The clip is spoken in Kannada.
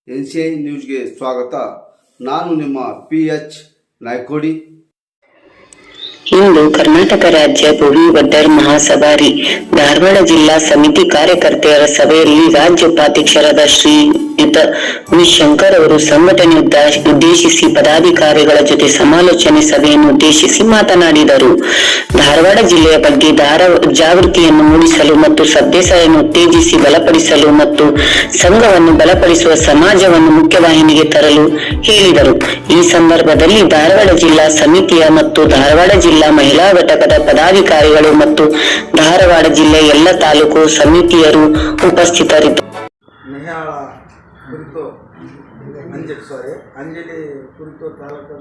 NCI ನ್ಯೂಸ್ಗೆ ಸ್ವಾಗತ. ನಾನು ನಿಮ್ಮ PH ನಾಯ್ಕೋಡಿ. ಇಂದು ಕರ್ನಾಟಕ ರಾಜ್ಯ ಭೂಮಿ ಬಡ್ಡರ್ ಮಹಾಸಭಾರಿ ಧಾರವಾಡ ಜಿಲ್ಲಾ ಸಮಿತಿ ಕಾರ್ಯಕರ್ತೆಯರ ಸಭೆಯಲ್ಲಿ ರಾಜ್ಯ ಉಪಾಧ್ಯಕ್ಷರಾದ ಶ್ರೀಯುತ ವಿ ಶಂಕರ್ ಅವರು ಸಂಘಟನೆ ಉದ್ದೇಶಿಸಿ ಪದಾಧಿಕಾರಿಗಳ ಜೊತೆ ಸಮಾಲೋಚನೆ ಸಭೆಯನ್ನು ಉದ್ದೇಶಿಸಿ ಮಾತನಾಡಿದರು. ಧಾರವಾಡ ಜಿಲ್ಲೆಯ ಬಗ್ಗೆ ಜಾಗೃತಿಯನ್ನು ಮೂಡಿಸಲು ಮತ್ತು ಸಭ್ಯತೆಯನ್ನು ಉತ್ತೇಜಿಸಿ ಬಲಪಡಿಸಲು ಮತ್ತು ಸಂಘವನ್ನು ಬಲಪಡಿಸುವ ಸಮಾಜವನ್ನು ಮುಖ್ಯವಾಹಿನಿಗೆ ತರಲು ಹೇಳಿದರು. ಈ ಸಂದರ್ಭದಲ್ಲಿ ಧಾರವಾಡ ಜಿಲ್ಲಾ ಸಮಿತಿಯ ಮತ್ತು ಧಾರವಾಡ ಜಿಲ್ಲಾ ಮಹಿಳಾ ಘಟಕದ ಪದಾಧಿಕಾರಿಗಳು ಮತ್ತು ಧಾರವಾಡ ಜಿಲ್ಲೆಯ ಎಲ್ಲ ತಾಲೂಕು ಸಮಿತಿಯರು ಉಪಸ್ಥಿತರಿದ್ದರು. ಅಂಜಲಿ ಕುರಿತು ತಾಲೂಕು